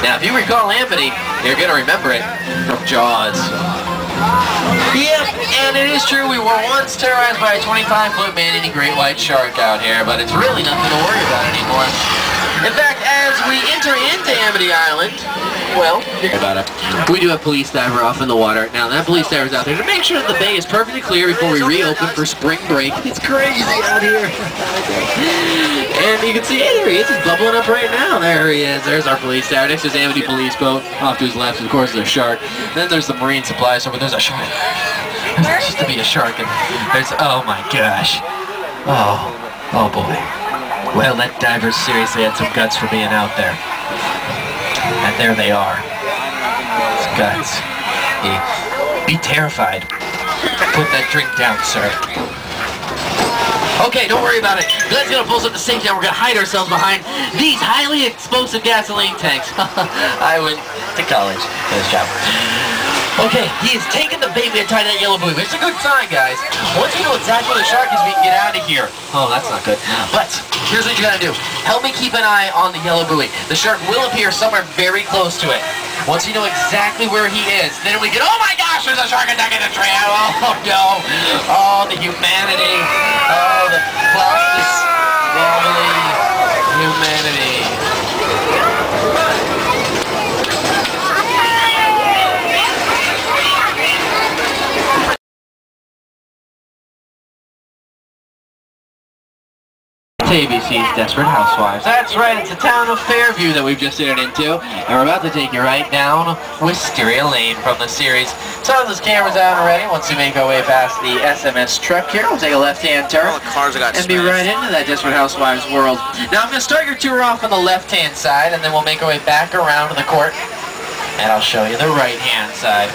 Now, if you recall Amity, you're going to remember it from Jaws. Yep, and it is true, we were once terrorized by a 25-foot man-eating great white shark out here, but it's really nothing to worry about anymore. In fact, as we enter into Amity Island, well, think about it. We do have police diver off in the water. Now, that police diver's out there to make sure that the bay is perfectly clear before we reopen for spring break. It's crazy out here. And you can see it here. He's bubbling up right now. There he is. There's our police diver. Next, there's Amity police boat. Off to his left, of course, there's a shark. Then there's the marine supply store, but there's a shark. There used to be a shark, and there's, oh my gosh. Oh boy. Well, that diver seriously had some guts for being out there. And there they are. It's guts. Be terrified. Put that drink down, sir. Okay, don't worry about it. Glenn's gonna pull us up to safety and we're gonna hide ourselves behind these highly explosive gasoline tanks. I went to college for this job. Okay, he has taken the bait we had tied to that yellow buoy. It's a good sign, guys. Once we know exactly where the shark is, we can get out of here. Oh, that's not good. But here's what you gotta do. Help me keep an eye on the yellow buoy. The shark will appear somewhere very close to it. Once we know exactly where he is, then we can, oh my gosh, there's a shark attacking the tree. Oh no. Oh, the humanity. Oh, the plastic, wobbly humanity. ABC's Desperate Housewives. That's right, it's the town of Fairview that we've just entered into, and we're about to take you right down Wisteria Lane from the series. So those cameras out already. Once we make our way past the SMS truck here, we'll take a left-hand turn and be right into that Desperate Housewives world. Now I'm going to start your tour off on the left-hand side, and then we'll make our way back around to the court, and I'll show you the right-hand side.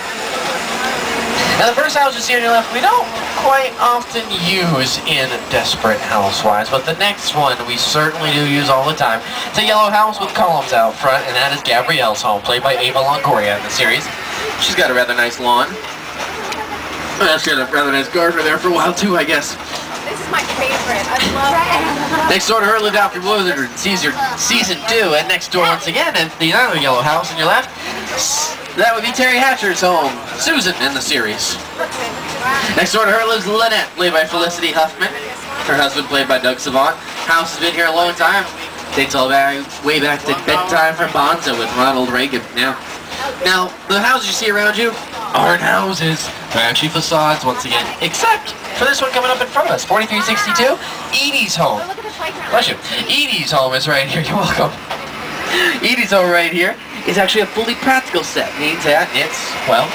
Now the first house you see on your left, we don't quite often use in Desperate Housewives, but the next one we certainly do use all the time. It's a yellow house with columns out front, and that is Gabrielle's home, played by Ava Longoria in the series. She's got a rather nice lawn. She's got a rather nice garden there for a while too, I guess. This is my favorite. I love it. Next door to her lived Alfred Blizzard in season 2, and next door once again at the other yellow house on your left. That would be Terry Hatcher's home, Susan in the series. Next door to her lives Lynette, played by Felicity Huffman. Her husband, played by Doug Savant. House has been here a long time. Dates all way back to Bedtime for Bonzo with Ronald Reagan. Now, the houses you see around you aren't houses. They're actually facades once again. Except for this one coming up in front of us, 4362, Edie's home. Bless you. Edie's home is right here. You're welcome. Edie's home right here is actually a fully practical set. Means that it's, well,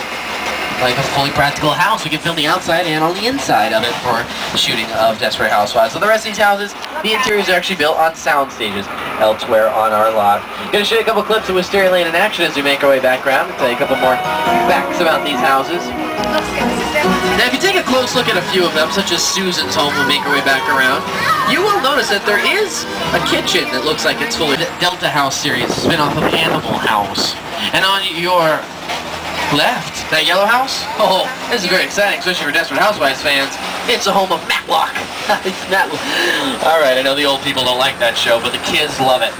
like a fully practical house. We can film the outside and on the inside of it for shooting of Desperate Housewives. So the rest of these houses, the interiors are actually built on sound stages elsewhere on our lot. Going to show you a couple clips of Wisteria Lane in action as we make our way back around and tell you a couple more facts about these houses. Now, if you take a close look at a few of them, such as Susan's home, we'll make our way back around, you will notice that there is a kitchen that looks like it's fully Delta House series, spin-off of Animal House. And on your left, that yellow house? Oh, this is very exciting, especially for Desperate Housewives fans. It's the home of Matlock. Alright, I know the old people don't like that show, but the kids love it.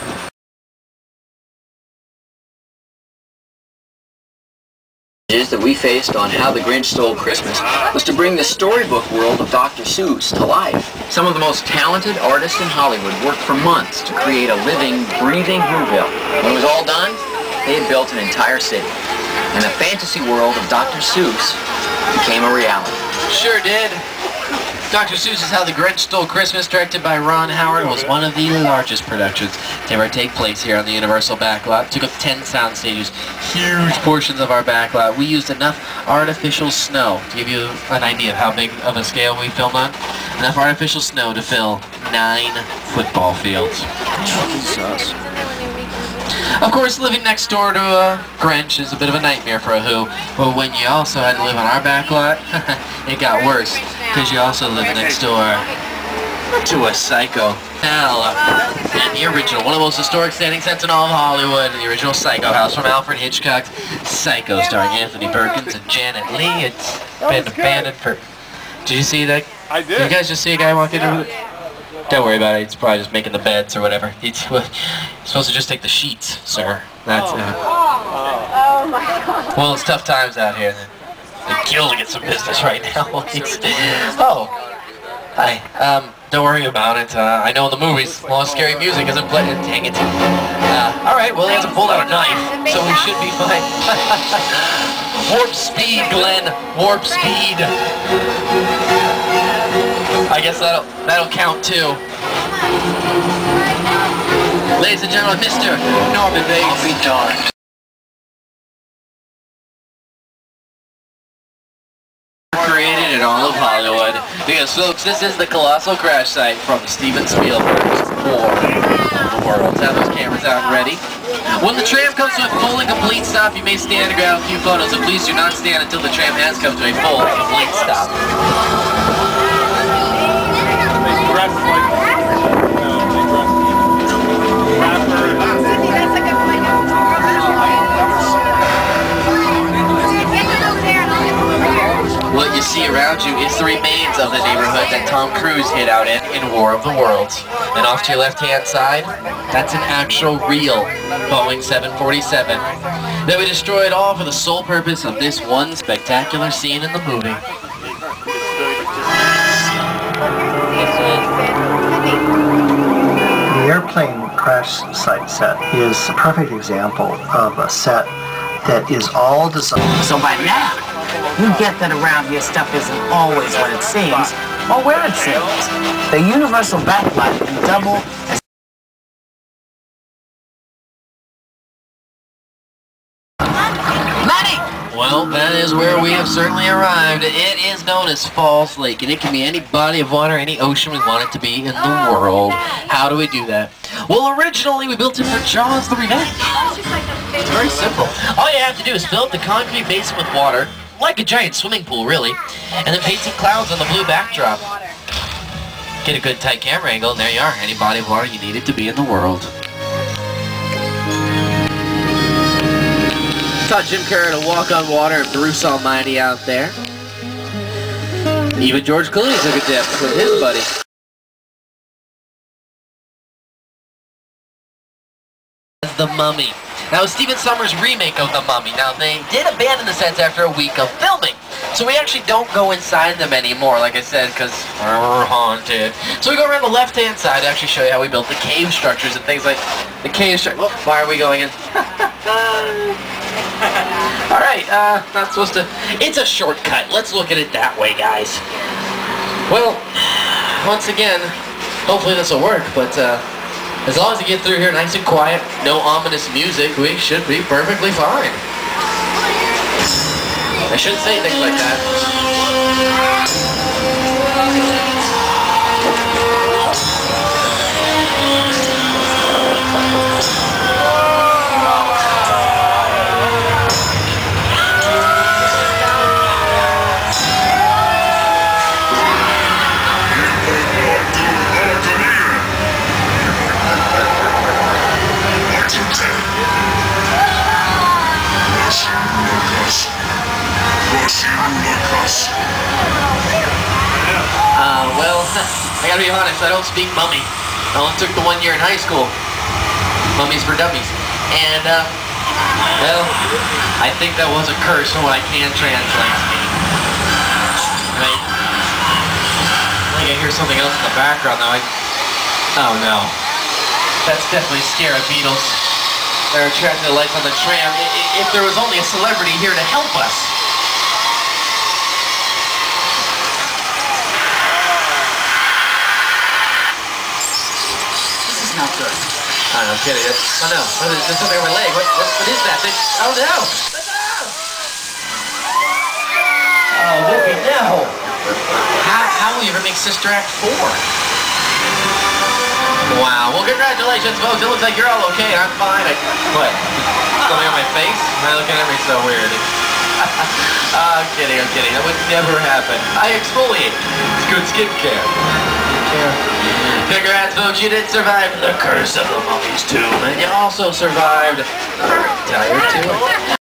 That we faced on How the Grinch Stole Christmas was to bring the storybook world of Dr. Seuss to life. Some of the most talented artists in Hollywood worked for months to create a living, breathing Whoville. When it was all done, they had built an entire city. And the fantasy world of Dr. Seuss became a reality. Sure did. Dr. Seuss's How the Grinch Stole Christmas, directed by Ron Howard, was one of the largest productions to ever take place here on the Universal backlot. It took up 10 sound stages, huge portions of our backlot. We used enough artificial snow, to give you an idea of how big of a scale we filmed on, enough artificial snow to fill 9 football fields. Jesus. Of course, living next door to a Grinch is a bit of a nightmare for a Who, but when you also had to live on our backlot, it got worse, because you also live next door to a Psycho. Hell, and the original, one of the most historic standing sets in all of Hollywood, the original Psycho house from Alfred Hitchcock's Psycho, starring Anthony Perkins and Janet Leigh. It's been abandoned for... Did you see that? I did. Did you guys just see a guy walk into... Don't worry about it. He's probably just making the beds or whatever. He's supposed to just take the sheets, sir. That's it. Oh my God. Well, it's tough times out here. They're killing at some business right now. Oh, hi. Don't worry about it. I know in the movies, a lot of scary music isn't playing. Dang it. All right. Well, he hasn't pulled out a knife, so we should be fine. Warp speed, Glenn. Warp speed. I guess that'll count too. Ladies and gentlemen, Mr. Norman Bates. I'll be darned. Created in all of Hollywood. Because folks, this is the colossal crash site from Steven Spielberg's War of the Worlds. Have those cameras out and ready. When the tram comes to a full and complete stop, you may stand to grab a few photos, and please do not stand until the tram has come to a full and complete stop. What you see around you is the remains of the neighborhood that Tom Cruise hid out in War of the Worlds. And off to your left-hand side, that's an actual real Boeing 747 that we destroyed all for the sole purpose of this one spectacular scene in the movie. The airplane crash site set is a perfect example of a set that is all designed. So by now, you get that around here stuff isn't always what it seems, or where it seems. The universal backlight can double as Well, that is where we have certainly arrived. It is known as Falls Lake, and it can be any body of water, any ocean we want it to be in the world. How do we do that? Well, originally we built it for Jaws the Revenge. It's very simple. All you have to do is fill up the concrete basin with water, like a giant swimming pool, really, and then paint some clouds on the blue backdrop. Get a good tight camera angle, and there you are. Any body of water you need it to be in the world. Taught Jim Carrey to walk on water and Bruce Almighty out there. Even George Clooney took a dip with his buddy. The Mummy. Now, it's Stephen Sommers' remake of The Mummy. Now, they did abandon the sets after a week of filming. So we actually don't go inside them anymore, like I said, because we're haunted. So we go around the left-hand side to actually show you how we built the cave structures and things like the cave structure. Why are we going in? Alright, not supposed to... It's a shortcut. Let's look at it that way, guys. Well, once again, hopefully this will work, but as long as you get through here nice and quiet, no ominous music, we should be perfectly fine. I shouldn't say things like that. Well, I gotta be honest, I don't speak Mummy. I only took the 1 year in high school. Mummies for Dummies. And, well, I think that was a curse from what I can translate. Right? I think I hear something else in the background now. Oh no. That's definitely Scarab Beetles. They're attracting the lights on the tram. If there was only a celebrity here to help us. not good. Oh, no kidding. Oh no, there's something on my leg. What is that? Oh no! Oh, Whoopi, no! How will you ever make Sister Act 4? Wow, well congratulations folks, it looks like you're all okay, I'm fine. What? Something on my face? Why are you looking at me so weird? I'm kidding, that would never happen. I exfoliate. It's good skincare. Congrats folks, you did survive the curse of the mummy's tomb, and you also survived our entire tour.